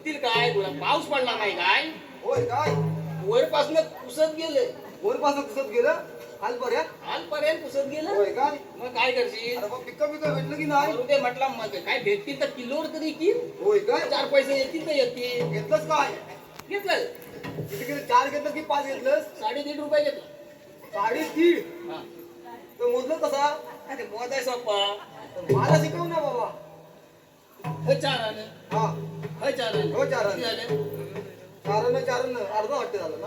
भेटतील काय तुला? पाऊस पडला नाही काय? होय काय? वरपासून पुसत गेले. वरपासून पुसत गेलं खालपर्यंत. हालपर्यंत पुसत गेलं. होय काय? मग काय करशील? अरे मग पिकं भेटलं की नाही? ते म्हटलं मग काय भेटतील तर किलोवर तरी येतील. होय काय? 4 पैसे येतील तर येतील. घेतलंच काय? घेतलं. किती किती 4 घेतलं की 5 घेतलं? 1.5 रुपये घेतलं. 3.5. हा. तर मोजलं कसा? काय ते मोजाय सोपा. मला शिकव ना बाबा. हे 4 आणे. हा हे 4 आणे. हो 4 किती झाले? चारण अर्धा वाटते झालं ना.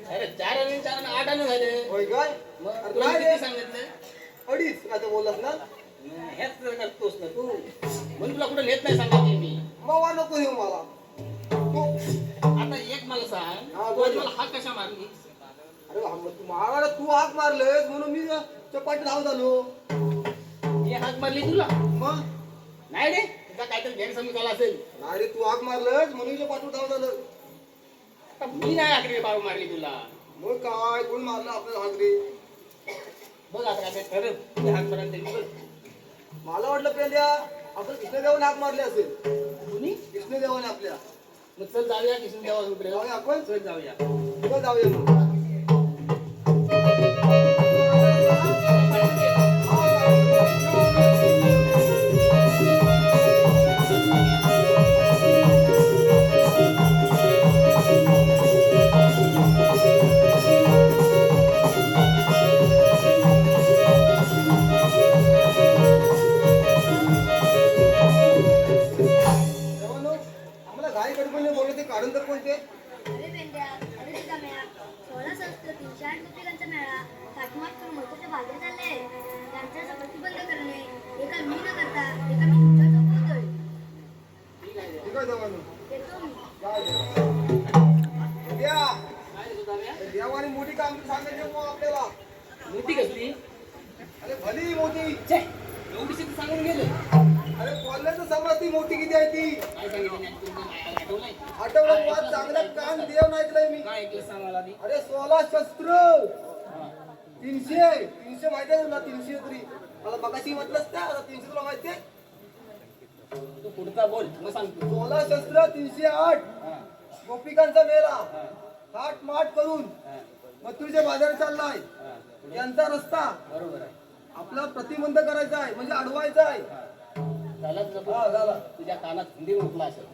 अरे 4 आणे 4 आणे 8 आणे झाले. होय काय? मग अरे तुला काय किती रे? सांगितलं? 2.5 काय तर बोललास ना? हेच तर करतोस ना तू. म्हणून तुला कुठे नेत नाही सांगितलं मी. मावा नको हे मला. तू आता एक मला सांग, हा, तू बोल. मला हाक कशा मारली? अरे हा, मग तू मारायला तू हाक मारलेस म्हणून मी चपाटी धाव झालो. मी हाक मारली तुला? मग नाही रे, तुझा काहीतरी गैरसमज झाला असेल. नाही रे तू हाक मारलंस म्हणून चपाटी धाव झालं. आता मी नाही हाकरी बाबा मारली तुला. मग काय कोण मारलं आपल्याला हाक रे? बघ आता काय ठरव, तुझ्या हाक पर्यंत बघ. मला वाटलं पहिल्या आपण कृष्णदेवाने हाक मारली असेल. कुणी? कृष्णदेवाने आपल्या. मग चल जाऊया किशन देवाकडे. जाऊया आपण? चल जाऊया. कुठं जाऊया मग? देवानो, आम्हाला घाई गडबडीने बोलले ते काढून तर कोणते? अरे बेंड्या, अरे तुझा मेळा 16 308 गोपिकांचा मेळा काटमाट करून मोत्याच्या भाज्या चालले. त्यांचा प्रतिबंध करणे एका मी न करता एका मी तुमच्या सोबतोय. ठीक आहे देवानो. येतो मी. काय देवा? द्या. काय रे सुधाम्या? देवाने मोठी कामगिरी सांगायची मग आपल्याला. मोठी कसली? अरे भली मोठी. छे, एवढीशी तू सांगून गेले. अरे बोलण्याचं समज ती मोठी किती आहे ती? काय सांगितलं नाही तुला? आठवलंय? आठवलं वाद चांगलं कान देव नाही ऐकलंय मी. काय ऐकलं सांग मला आधी. अरे 16 शस्त्र हा. 300 माहिती आहे तुला? 300 तरी मला मगाशी म्हटलंस त्या 300 तुला माहिती आहे? तू पुढचा बोल, मग सांगतो. 16 शस्त्र 308 हा. गोपिकांचा मेळा हा. थाट माट करून हा. मथुरेच्या बाजार चाललाय. हा. पुढे. यांचा रस्ता बरोबर आहे. आपला प्रतिबंध करायचा आहे म्हणजे अडवायचा आहे. झाला तुझा हा झाला. तुझ्या कानात हिंदी म्हटलं असेल.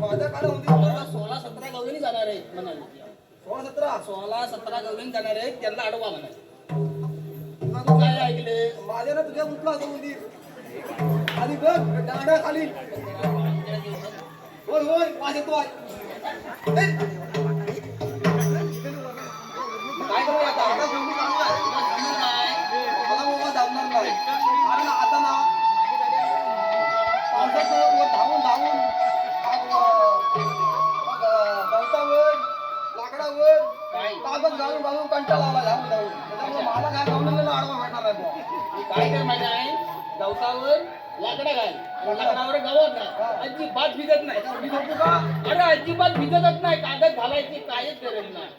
माझ्या कानामध्ये आता 16-17 गवळणी जाणार आहेत म्हणाले. 16-17 16-17 गवळणी जाणार आहेत, त्यांना अडवा म्हणाले. तुला तू काय ऐकले? माझ्या ना तुझ्या मुतला असं मंदिर खाली बघ डांड्या खाली. होय होय माझ्या तो आहे. काय करूया आता? आता जोडी चालू आहे. मला बाबा धावणार नाही. कारण आता ना पावसाचं वर धावून धावून गवतावर लाकडावर काय? कागद घालून घालून कंटाळा आला धावून धावून. त्याच्यामुळे मला काय गावलेलं आडवा भेटणार नाही बुवा. तू काय कर माहिती आहे? गवतावर लाकडा घाल. लाकडावर गवत घाल. अजिबात भिजत नाही. मी झोपू का? अरे अजिबात भिजतच नाही. कागद घालायची काहीच गरज नाही.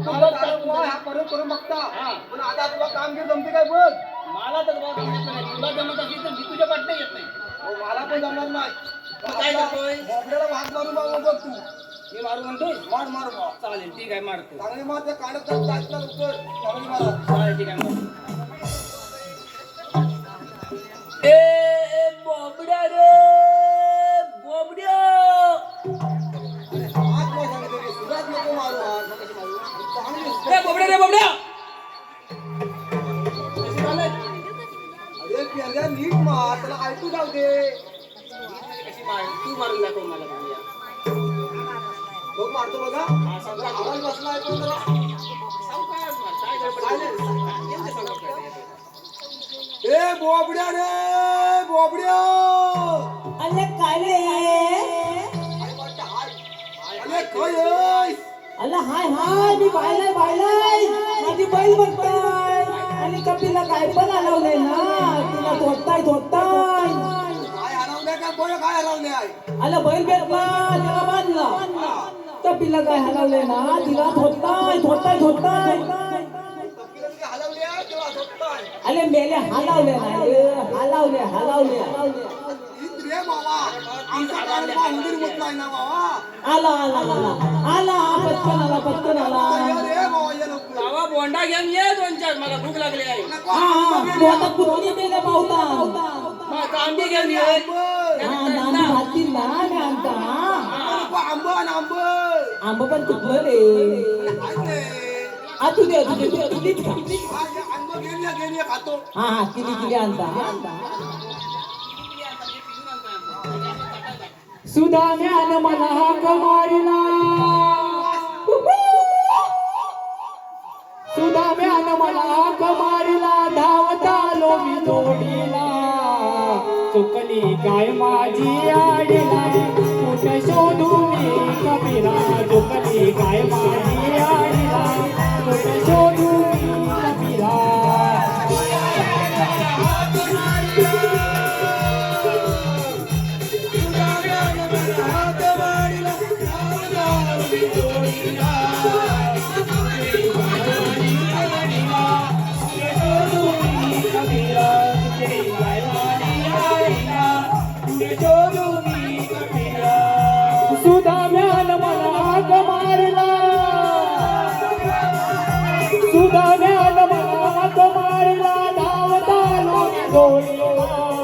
मला चालू बुवा, हा करून करून बघता. हा. पण आता तुला कामगिरी जमते काय बघ. मला तर बाबा जमत नाही. तुला जमत असेल तर मी तुझ्या पाठनं येत नाही. हो, मला पण जमणार नाही. मग काय करतोय? बोकड्याला भाग मारून बाबा बघ तू. मी मारू म्हणतोय? मार मार बुवा. चालेल, ठीक आहे, मारतो. चांगली मार त्या काढत जायचं लवकर. चांगली मारा. चालेल, ठीक आहे, मारतो. ए बोबड्या रे, बोबड्या. अरे हात नाही सांगितलं की सुरुवात नको मारू हात. मग कशी मारू? चांगली ए बोबड्या रे, बोबड्या. कशी चालेल? अरे प्याल्या नीट मार. त्याला ऐकू जाऊ दे. कशी मार? तू मारून दाखव मला बघूया. बघ मारतो बघा. हा, सांग काय? आवाज बसला ऐकून त्याला. सांग काय मार? काय गडबड आहे? हा, येऊ दे, सांग काय ते. ए बोबड्या रे बोबड्या. अरे काय रे? काय वाटतं हाय? अरे काय आहेस? अरे हाय हाय मी पाहिलंय माझी बैल बघताय आणि कपिला काय पण हलवलंय ना तुला धोटताय काय हरवलंय का बोल काय हरवले आहे? अरे बैल भेटला त्याला बांधला कपिला काय हलवलंय ना तिला धोटताय तपकिला तुझे हलवले आहे तेव्हा झोपताय. अरे मेले हलवले नाही हलवले ही स्त्रिया बाबा आमचा काळ बाहुंदीर मुतलाय ना बाबा आला आला आला आला पटकन आला पटकन आला ये रे बाबा ये लवकर बाबा बोंडा घेऊन ये 2-4 मला भूक लागली आहे. तू आता कुठली मेला पावता मग आंबे घेऊन ये. हा नांदी भातील ना मी आणता आंब आंब आंब पण तुटलं रे आ तू दे तुझीच खा आंब घेऊन खातो हा हा किती आणता सुदाम्यानं मला हाक मारिला सुदाम्यानं मला हाक मारिला धावत आलो मी जोडीला चुकली काय माझी आडीला कुठे शोधू मी कपिला चुकली काय माझी आडीला कुठे शोधू मी कपिला सुदाम्यानं मला हाक मारला सुदाम्यानं मला हाक मारला धावत आलो मी जोडीला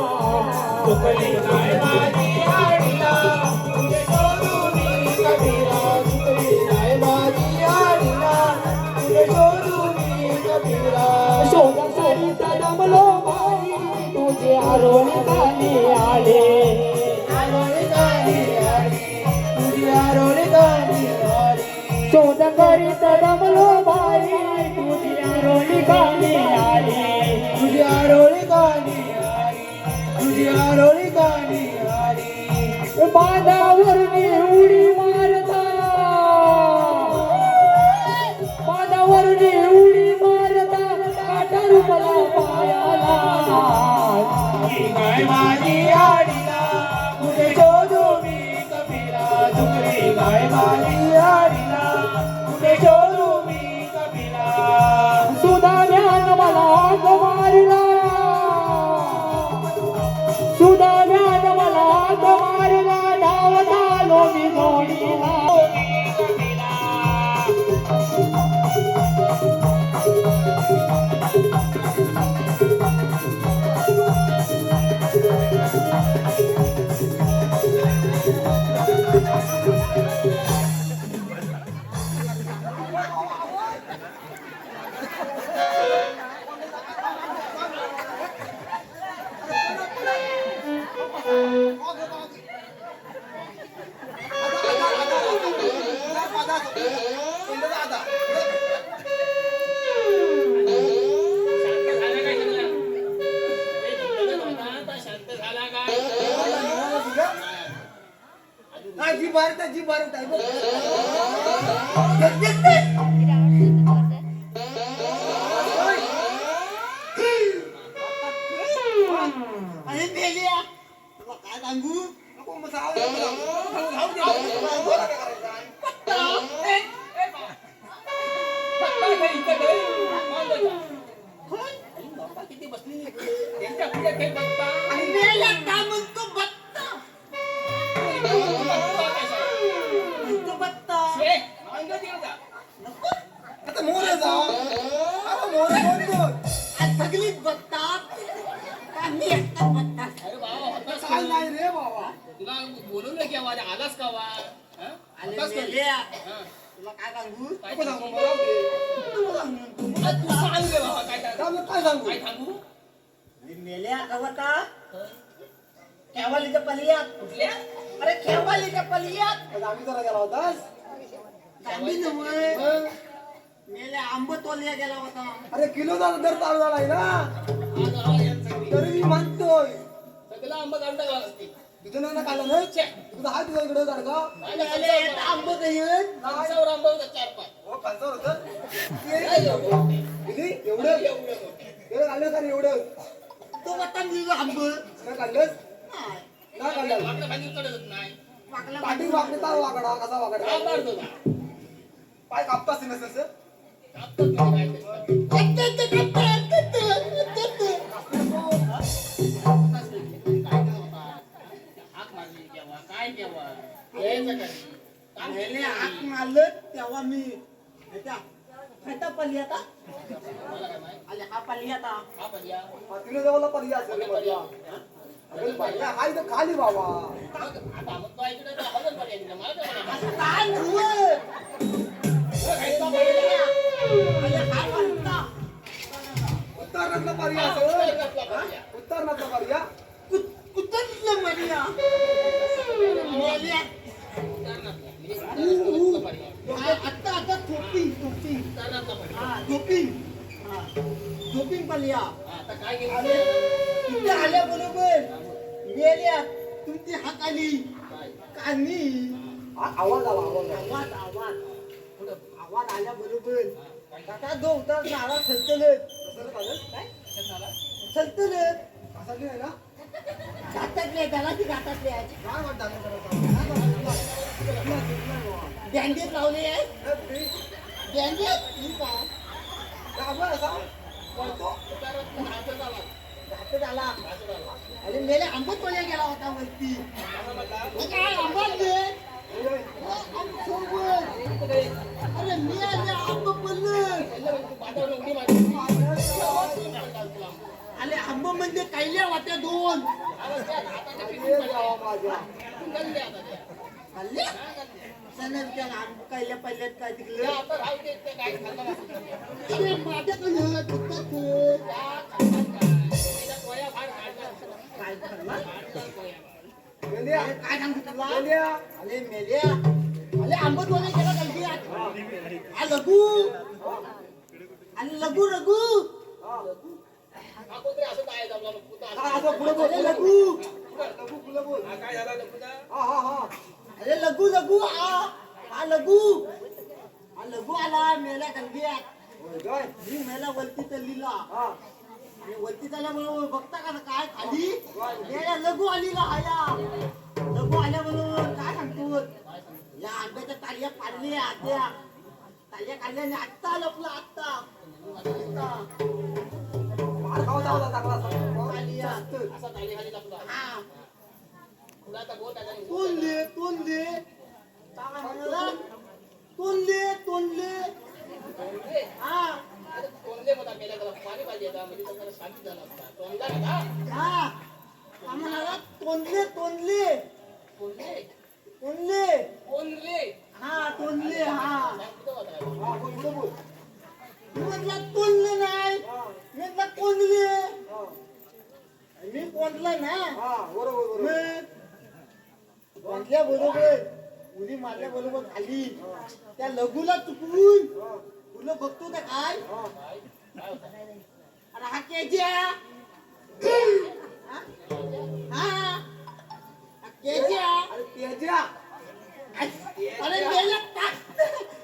चुकली काय माझी आडीला तुझे शोधू मी कबीरा चुकली काय माझी आडीला तुझे शोधू मी कबीरा शोधा सरिता दमलो बाई तुझे आरोणी गाणी आले आरोणी गाणी आली तुझी आरोणी गाणी आली शोध करीत दमलो बाई तुझी आरोणी गाणी आली तुझी आरोणी गाणी आली तुझी आरोणी गाणी आली बांधावरनी उडी मारता बांधावरनी उडी मारता काटा रुपला पायाला काय माझी आडीला तुझे शोधू मी कपिला चुकली काय माझी आडीला तुझे शोधू मी कपिला सुदाम्यानं मला हाक मारला सुदाम्यानं मला हाक मारला धावत आलो मी जोडीला जी भारत आहे अरे मेलिया तुला काय सांगू नको मग किती बसली त्यांच्या पुढे काही बघता आणि मेल्या काय म्हणतो बत्ता म्हणतो बत्ता आता मोर जा अरे मोर म्हणतो सगळीच बघतात आम्ही एकटा बघतात अरे बाबा होतास काय नाही रे बाबा तुला बोलून नाही केव्हा आलास का वा तुला काय सांगू काय नको सांगू मला नको सांगू तू सांग रे बाबा काय काय सांगू काय सांगू मेल्या कवता खेवालीच्या पलियात कुठल्या अरे खेवालीच्या पलियात आम्ही जरा गेला होतास आम्ही नव्हे मेल्या आंब तोलल्या गेला होता अरे किलोचा दर चालू झालाय ना तरी मी म्हणतोय सगळं आंबा काढून टाकला असते तुझं ना खाल्लं नाही तुझा हात तुझा इकडे होता का आंब काही माणसावर आंबा होता 4-5 हो खालचं होतं किती एवढं एवढं खाल्लं का रे एवढं तो बत्ता दिलं आंब काय खाल्लंस काय खाल्लं आपल्या खाली कडत नाही पाठी वाकडता वाकडा कसा वाकडा काय मारतो का पाय कापतास नसेल कापतात काय केव्हा यायचं काय काम मेले केलं हात मारलं तेव्हा मी ह्याचा पल्ली आता मला काय माहित आले हा पल्ली आता हा पर्या तिने जवळ पर्याय असेल रे पर्या मधला. अरे पर्याय हा इथं खाली बाबा. आता मग तो ऐकलं तर हजर पर्याय दिला मला काय माहित. असं काय नव्हतं. खायचा पर्याय. आले हा म्हणता उत्तरनातला पर्याय हा, असेल. कसला पर्याय? उत्तरनातला पर्याय. कुठलं मरिया मेल्या उदाहरणार्थ, म्हणजे उदाहरणार्थ पर्याय. आता थोपिंग उदाहरणार्थ पर्याय. हा झोपिंग पल्लिया हा, आता काय केलं आले तुमचे आल्याबरोबर मेल्या तुमची हात आली काय? कानी आवाज आला आवाज आला. आवाज कुठं? आवाज आल्याबरोबर काका दो उतार नाळा सलतलत तसं झालं? काय कशात झाला? सलतलत असं नाही ना? घाटातले त्याला ती घाटातले आहे काय वाटतं आता करायचं? बँडेज लावले आहे हे बी- बँडेज ठीक आहे हे आपण असा करतो. उदाहरणार्थ हातच आला. घाटात आला हातच आला. अरे मेले आंबट टोल्या गेला होता वरती असं म्हटला. मग काय आंबट दे हे बघ. अरे मी आले आंब पडलं पहिलं तू पाठवलं उडी मारली. आले आंब म्हणजे कायल्या वाट्या दोन आवाज त्या हाताच्या हे पिशवीत जावा माझ्या. पडली. गल्ले आता त्या. खाल्ले हा, गल्ले. सण विचार आंब कायल्या पहिल्यात काय त्या तिकडे आता राहू दे, ते काय खाल्लं नसेल. अरे माझ्याकडे दुखत त्या खाल्लं काय? त्याच्या कोया फार काढल्या. काय खाल्ला काढल्या कोया. मेल्या. काय सांगतो तुला मेल्या. अरे मेल्या अरे आंबट वाले गेला गलती आ लघु अरे लघु रघु हा कोणतरी असं काय जमला मग कुठं हा, असं. असं पुढं बोल. अरे लघु लघु पुढं बोल. हा, काय झालं लकुदा? हा हा हा. अरे लघु लघु आ लघु आ लघु आला मेल्या गलगीत होय काय? मी मेला वरती चढलीला हा. आणि वरती चालल्याबरोबर बघता का काय खाली मेल्या लघु आलीला आया लघु आल्याबरोबर काय सांगतो या आंब्याच्या तालिया पाडल्या त्या तालिया काढल्याने आत्ता लपला आत्ता मार खावा जाऊ द्या चांगला असा. तालिया असा ताली खाली लपला. हा कुणाचा गोट आहे का? तोंडले तोंडले काय म्हणाला तोंडले तोंडले तोंडले? हा अरे तोंडले मला मेल्या त्याला पाणी पाहिजे आता, म्हणजे तो जरा शांती झाला असता. तोंडला का? हा काय म्हणाला तोंडले तोंडले तोंडले? तोंडले तोंडले? हा तोंडले हा काय कुठं होता? हा, बोल, पुढं बोल. मी म्हटलं तोंडले नाही मी म्हटलं कोंडले हा. मी कोंडलं ना हा, बरोबर बरोबर. मग कोंडल्या बरोबर उडी मारल्या बरोबर खाली त्या लघुला चुकवून तुला बघतो का काय हा. अरे हा केज्या हा केज्या अरे तेजा. अरे मेला टाक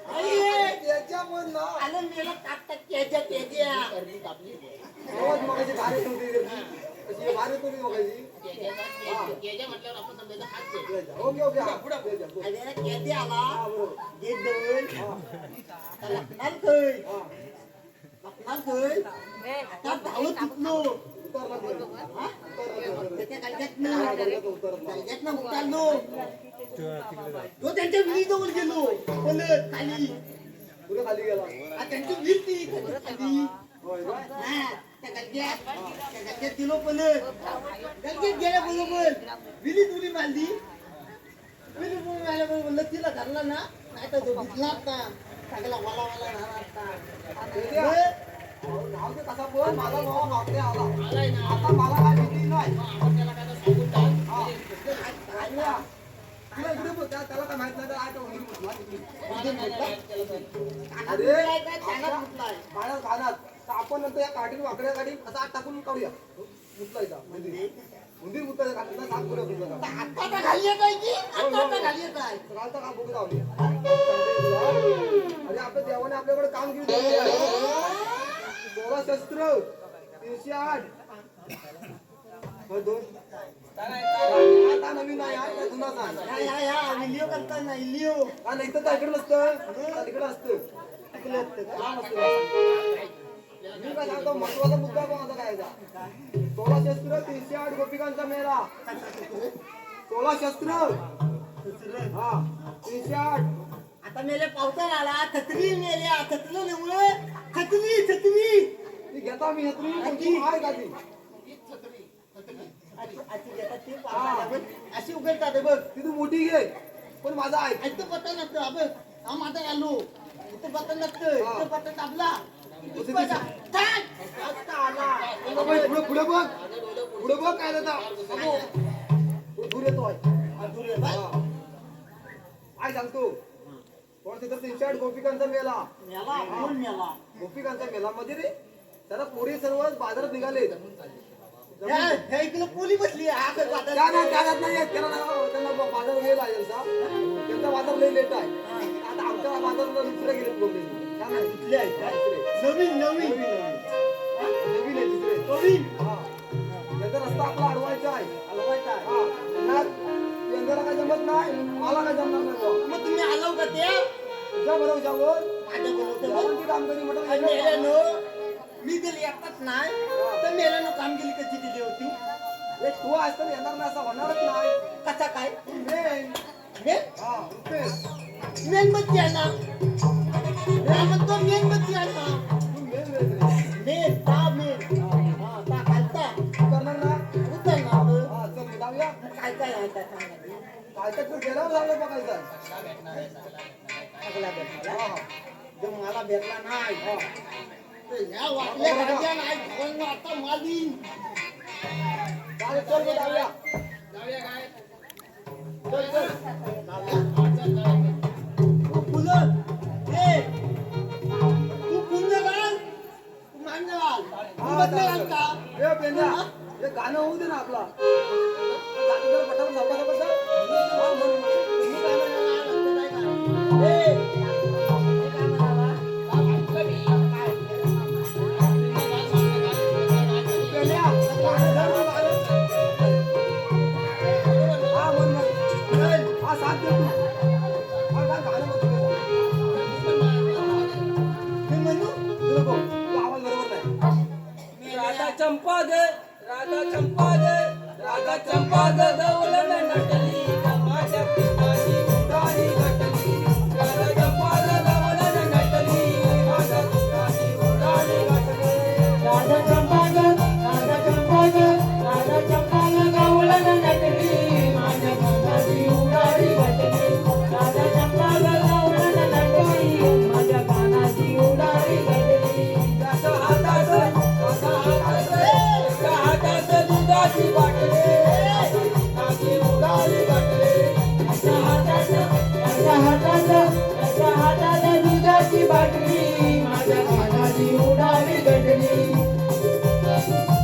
अरे तेजामुळे ना. अरे मेला टाकतात केज्या केज्या गर्दी कापली. आवाज मगाशी भारी होती रे. कशी भारी होती मगाशी. गेल्या म्हटल्यावर आपण समजायचं हात जोड. तेजा. ओके ओके हा. तेजा, बोल. अरे केज्या आला हा, बरोबर. गेट जवळ हा, आता लग्नाला थंय हा. लग्नाला थंय आता धावत सुटलो उतरला ते. हा? उतरला ते. त्याच्या हा, गलग्यातनं बरोबर, उतरला. गलग्यातनं उतरलो तो त्यांच्या विहिरीजवळ गेलो पलट खाली पुढे खाली गेला. आ, त्यांची विहीर ती खाली होय काय? हा, त्या गलग्यात गेलो पलट गलग्यात गेल्याबरोबर विहिरीत उडी मारली विहिरीत उडी मारल्याबरोबर लतीला धरला ना नाही तर तो भिजला ना सगळा वाला वाला राहणार तेजा. नाव ते कसा बोल. माझा भाऊ मागणे आला. आलाय ना. आता मला काय भीती नाही. आपण त्याला काय तर सांगून टाक. हा. तुला इकडे बोल. त्याला काय माहित नाही तर आहे का उंदीर मुतला तिकडे. अरे पाण्यात खाण्यात तर आपण नंतर या काठीने वाकड्या काठी असा आत टाकून काढूया. मुतलायचा उंदीर. उंदीर मुतलायचा काठीला साफ करूया तुझा. आता घालिये काय की आता घालिये काय कालचा काम बघू जाऊ. अरे आपल्या देवाने आपल्याकडे काम केलं. 16 शस्त्र 308 दोन आता नवीन आहे हा, त्या जुनाच आहे. या व्हिडिओ करताना व्हिडिओ हा नाही तर इकडे नसतं तिकडे असतं. लांब असतं. मी काय सांगतो महत्वाचा मुद्दा पण माझा काय 16 शस्त्र 308 गोपिकांचा मेळा 16 शस्त्र हा 308. आता मेले पावसाळा आला छत्री मेल्या छतलं नव्हे छत्री छत्री ती घेता मी छत्री पण ती आहे का ती अशी घेतात ते पावसाळ्याला बघ. अशी उघडतात हे बघ ती तू मोठी घे पण माझा आहे इथं पत्ता नसतं हा बघ हा माझा आलो इथं पत्ता नसतं इथं पत्ता दाबला इथं पत्ता टाक. पत्ता आला पुढे पुढे बघ पुढे बघ काय जाता दूर येतोय हा, दूर ये, बघ. काय सांगतो पण तिथं 308 गोपिकांचा मेला मेला कोण मेला गोपिकांचा मेला मध्ये रे त्याला पोरी सर्व बाजारात निघाले हे इकडे पोली बसली हा काय बाजार त्यात नाही येत. त्यांना बाजार वेळ लागेल त्यांचा बाजार लई लेट आहे आता आमच्या बाजारात दुसरे गेले गोपी काय माहिती? इथले आहेत का? नवीन नवीन नवीन आहे दुसरे नवीन हा याचा रस्ता आपला अडवायचा आहे हलवायचा आहे. हा त्यात यंदाला काय जमत नाही मला काय जमणार नाही बुवा. मग तुम्ही आलो का ते तुझ्या बरोबर माझ्या बरोबर गॅरंटी काम करी म्हटलं आणि मेल्यानो मी गेली एकटाच नाही तर मेल्यानो कामगिरी कशी केली होती एक तू आहेस तर येणार नाही असं होणारच नाही कसा काय मेन मेन हा रुपेश मेणबत्ती आहे ना हा, मग तो मेणबत्ती आहे ना तू मेन रे मेन ता मेन हा ता खालता तू करणार नाही उचल ना हा चल मग जाऊया काय काय आहे त्या सांगा काय तर तू गेल्यावर झालं बघायचं सगळा भेटला हा जो मला भेटला नाही तर ह्या वाटल्या भाज्या नाही खाऊन आता मालीन चालेल चल मग जाऊया जाऊया काय चल चल तू फुलं ए तू फुलं घाल तू मान्य घाल तू बदले घाल का ए पेंड्या हे गाणं होऊ दे ना आपला गाणं जरा पटापट सांगा हा म्हण तुम्ही काय म्हणाला? लक्षात आहे का? ए, तुम्ही काय म्हणाला? पेंड्या गाणं धर ना गाणं. हा म्हण म्हण चल. हा साथ दे तू हा गाणं म्हणतो मी म्हणू तुला बघ तू आवाज बरोबर नाही राधा चंपा ग राधा चंपा ग राधा चंपा ग दौलन नटली माझ्या पिताची उडाली घटली राधा चंपा ग दौलन नटली माझ्या पिताची उडाली घटली राधा चंपाग राधा चंपाग राधा चंपाग गवळण नटली माझ्या कानाची उडाली घटली राधा चंपाग गवळण नटली माझ्या कानाची उडाली घटली त्याच्या हातात दुधाची बाटली पिताची उडाली घटली त्याच्या हातात दुधाची बाटली माझ्या कानाची उडाली घटली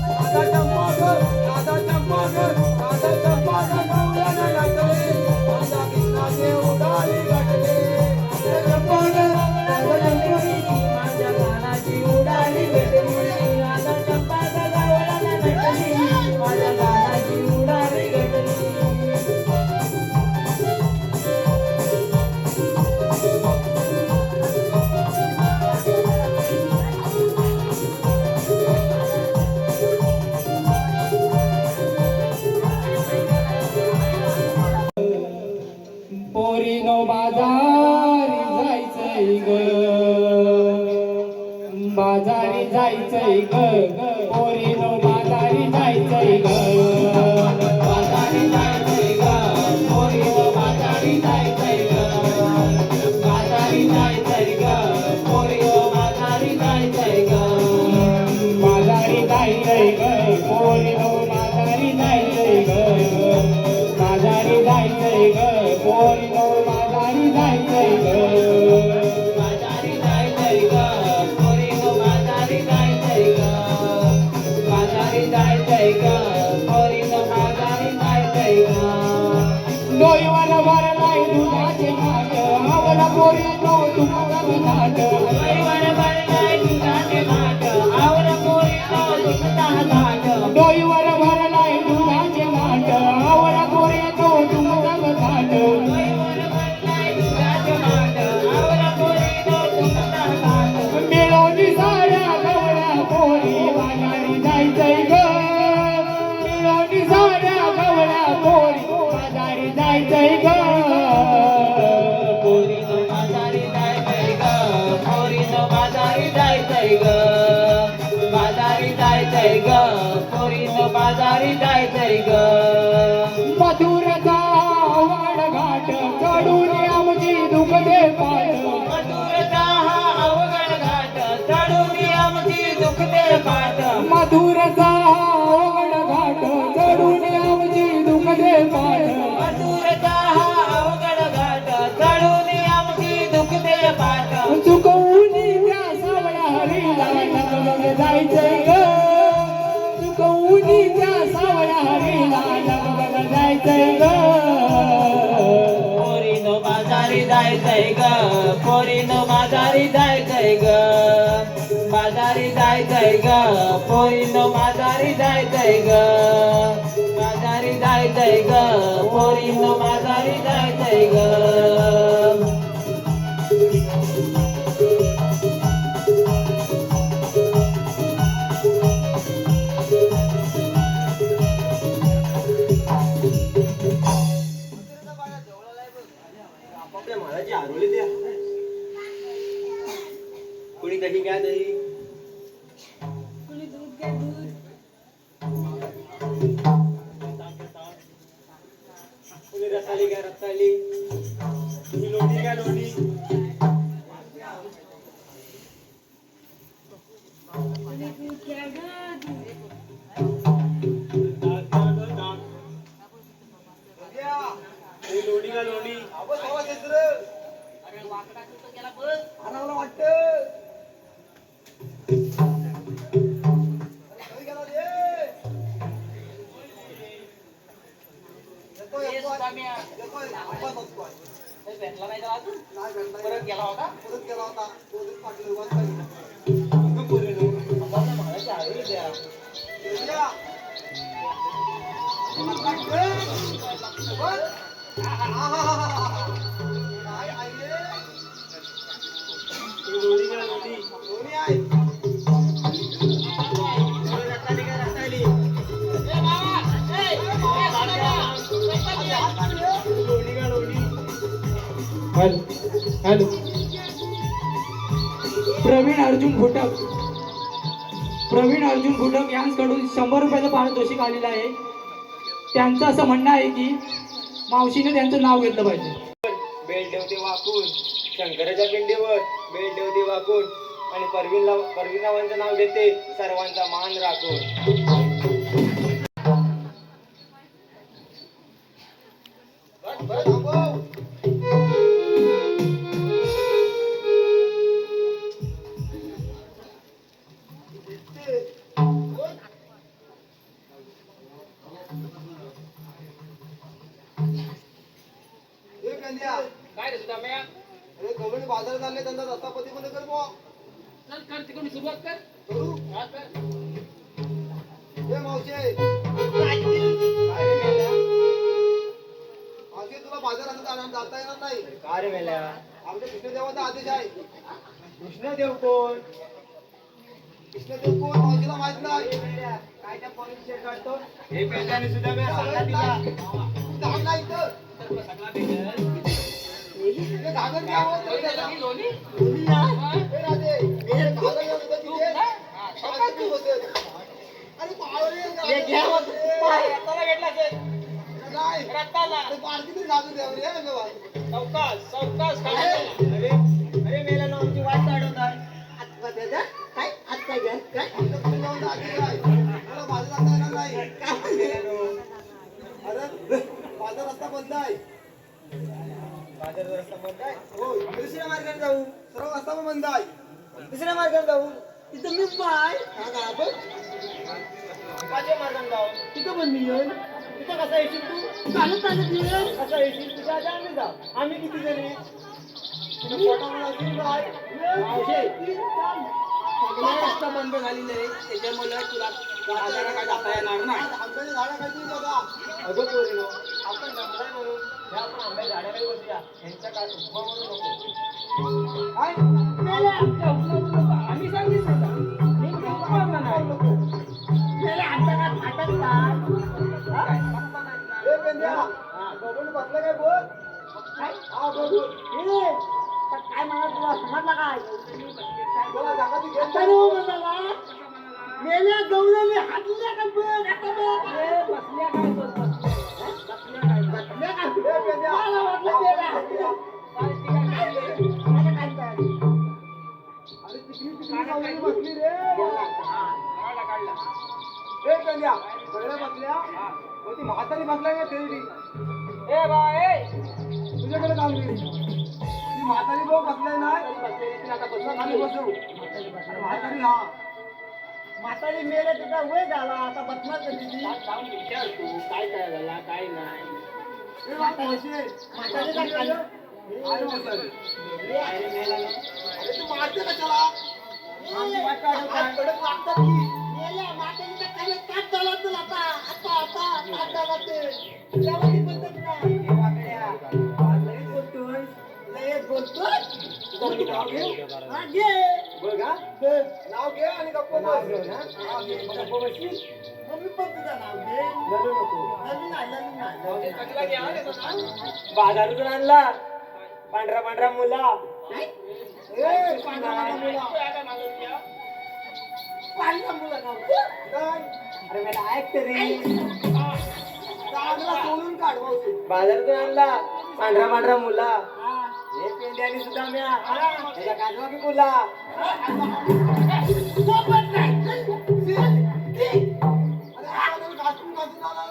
राधा चंपा ग राधा चंपा ग राधा चंपा ग गवळण नटली माझ्या कृष्णाची उडाली घटली चंपाग गवळण माझ्या कानाची उडाली घटली राधा चंपाग गवळण नटली माझ्या कानाची उडाली घटली पोरीनो बाजारी जायचंय ग बाजारी जायचंय ग पोरीनो बाजारी जायचंय ग बाजारी जायचंय ग पोरीनो बाजारी जायचंय ग बाजारी जायचंय ग पोरीनो बाजारी जायचंय ग बाजारी जायचंय ग पोरीनो बाजारी जायचंय ग बाजारी जायचंय ग पोरीनो बाजारी जायचंय ग बाजारी जायचंय ग पोरीनो बाजारी जायचंय ग बाजारी जायचंय ग पोरीनो बाजारी जायचंय ग डोईवर भरलाय दुधाचे घाट आवडा पोरीनो तुमचा घाट डोईवर भरलाय दुधाचे घाट आवडा पोरीनो तुमचा घाट डोईवर भरलाय दुधाचे घाट आवडा पोरीनो तुमचा घाट डोईवर भरलाय दुधाचे घाट आवडा पोरीनो तुमचा घाट मिळवली साऱ्या गवळ्या पोरी बाजारी जायचंय ग मिळवली साऱ्या गवळ्या पोरी बाजारी जायचंय ग चढून आमची दुखते पाठ मधुरचा हा अवघड घाट चढून आमची दुखते पाठ मधुरचा अवघड घाट चढून आमची दुखते पाठ मधुरचा हा अवघड घाट चढून आमची दुखते पाठ चुकवून त्या सावळ्या हरीला लगबग जायचंय ग चुकवून त्या सावळ्या हरीला लगबग जायचंय ग पोरीनो बाजारी जायचंय ग पोरीनो बाजारी जायचंय ग बाजारी जायचंय ग पोरीनो बाजारी जायचंय ग बाजारी जायचंय ग पोरीनो बाजारी जायचंय ग आपापल्या मालाची आरोळी द्या कोणी दही घ्या दही कोणी रसाली घ्या रसाली तुम्ही लोणी घ्या लोणी लोणी का लोणी आवाज आवाज येत रे अरे मला वाटतं परत गेला होता हॅलो प्रवीण अर्जुन घुटक यांच्याकडून 100 रुपयाचं पारितोषिक आलेलं आहे. त्यांचं असं म्हणणं आहे की मावशीने त्यांचं नाव घेतलं पाहिजे. बेल ठेवते वाकून शंकराच्या पिंडीवर बेल ठेवते वाकून आणि परवीनरावांचं नाव घेते सर्वांचा मान राखून. काय रे सुद्धा म्या गवळणी बाजारात आले त्यांचा रस्ता मध्ये कर बुवा. चल कर तिकडून सुरुवात कर करू हा कर हे मावशे काय रे मेल्या मावशे तुला बाजारात जाता येणार नाही का रे मेल्या आमच्या कृष्णदेवाचा आदेश आहे. कृष्णदेव कोण मावशीला माहित नाही काय त्या पॉलिसी काढतो हे पेटाने सुद्धा मी सांगा तिला तू नाही इथं सगळा भेटल हे घागर घ्या हो त्याला. लोणी हे राधे, हे घागर घ्या तुझं तिथे. शांत तू बसेल. अरे पावले रत्ताला घेतला असेल नाही रत्ताला ते पारखी तरी घालून द्यावं रे बाबा. सावकाश अरे मेला ना आमची वाट काढत आहे आमचं कृष्णदेवाचा आदेश आहे. मला माझं जाता येणार नाही अरे माझा रस्ता बंद आहे. बाजाराचा रस्ता बंद आहे हो दुसऱ्या मार्गाने जाऊ सर्व रस्ता पण बंद आहे. दुसऱ्या मार्गाने जाऊ तिथं मी पाय माझ्या मार्गाने जाऊ तिथं पण मी येईल. तिथं कसा येशील तू चालत येईल कसा येशील तुझ्या आधी आम्ही जाऊ आम्ही किती जणी तुला पोटामध्ये असेल काय? सगळा रस्ता बंद झालेला आहे त्याच्यामुळे तुला बाजारात काय जाता येणार नाही. आंब्याच्या झाडाखाली बघा अगं पोरीनो आपण जमलाय म्हणून हे आपण आंब्याच्या झाडाखाली बसूया यांच्या काय उभा म्हणू नको काय मेल्या आमच्या उपलब्ध नको. आम्ही सांगितलं का? नेमकं उपलब्ध नाही. मेल्या आमच्या काय फाटत काय? ए पेंद्या बघून बसला काय बोल काय? हा बोल बोल काय म्हणा तुला समजला काय? बोला जगाची घेऊन आता नाही म्हणाला. मेल्या गवळ्याने हातल्या का बघ आता बघ. बसल्या काय बसल्या का? मला वाटलं मेल्या. अरे तिकडे सावली बसली रे. ए कंद्या, सगळ्या बसल्या. मग ती म्हातारी बसलाय ना तेरी. ए बाय तुझ्याकडे काम नाही. ती म्हातारी भाऊ बसलाय ना. खाली बसव. अरे म्हातारी हा. म्हातारी मेले तिचा वय झाला आता बसणार कधी ती? काय झाला काय नाही ए बाबा, बसेल. म्हातारीला खाली. अरे म्हातारी. अरे तू मारते कशाला? हात कडक लागतात की. मेल्या म्हातारीच्या खाली ताट झाला तुला आता ताट झाला ते. त्याला ती पद्धत नाही. हे वाकड्या. लयच बोलतोय. लयच बोलतोय. तुझं मी नाव घे. हा, घे. बघ हा. घे. नाव घे आणि गप्प नाव घे ना. हा, घे. मग गप्प बसशील. मग मी पण तुझं नाव घे. लढू नको. लढू नाही. चांगला घ्या रे बघा. बाजारातून आणला पांढरा पांढरा मुला. ए, पांढरा मुला. पांढरा मुला नाव घे. काय? अरे मला ऐक तरी. चांगला सोडून काढ मावशी. बाजारातून आणला पांढरा पांढरा मुला. हा. हे पेंड्याने सुद्धा म्या त्याच्या काजवा की मुला. सोबत नाही. अरे आपण घासून आला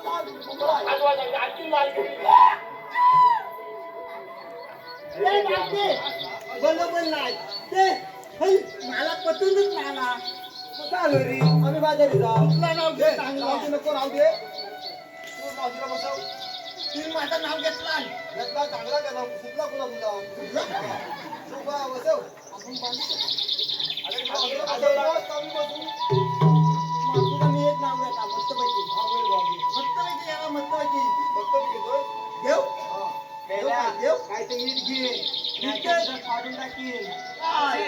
बरोबर नाही ते मला पटूनच राहिला. चालू रे आम्ही बाजारी जाऊ. तुला नाव घे चांगलं नको राहू दे. तू मावशीला बसव. तुम्ही माझं नाव घेतला चांगला केला सुटला कुणा तुझा सुका बसव. मावशीला मी एक नाव घेता मस्तपैकी. मस्तपैकी याला मस्तपैकी देव देव काय ते नीट घे. काढून टाकीन काय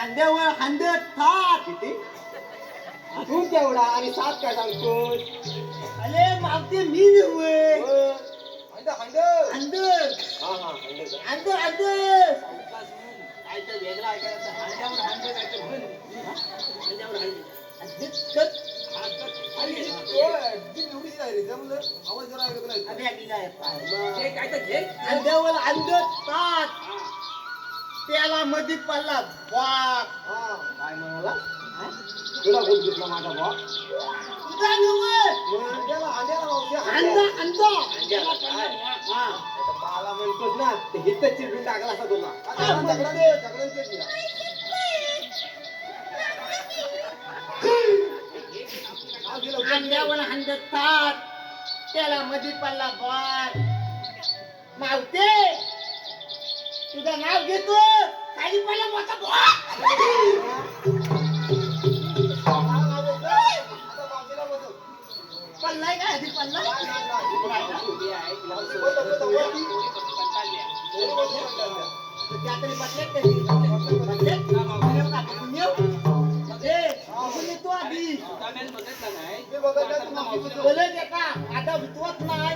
अंड्यावर हंड्रेड थाट किती तू तेवढा आणि सात काय सांगतोस. अरे मागते मी नव्हे अंड हा हा अंड अंड काय तर वेगळं ऐकायचं अंड्यावर हांडे काय तर म्हण. अंड्यावर हांडे हे काय तर घे अंड्यावर अंड ताट त्याला मध्ये पडला वाघ. काय म्हणाला तुला भूत घेतला माझा भाऊ. तुझा नव्हे अंडा अंडा मला म्हणतोस ना ते हित चिरडून टाकला असा तुला. अंड्यावर अंड ताट त्याला मध्ये पडला वाघ. मावते तुझं नाव घेतो खाली पडला मोठा पल्लाय काय आधी पल्ला त्यातरी बसले तू आधी बघितलं नाही बोलत का आता विश्वास नाही.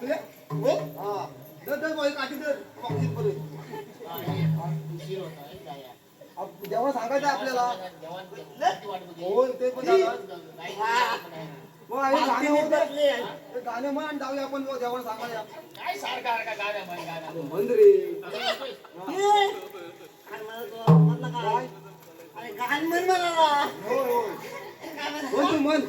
तुला हो हा दर बाई काठी दर पॉकेट पर्यंत जेवण सांगायचं आपल्याला हो ते पण मग आम्ही गाणे होतात ते गाणे म्हण आणि जाऊया आपण जेवण सांगायला म्हण रे काय अरे गाण म्हण मला ना. हो हो म्हण तू म्हण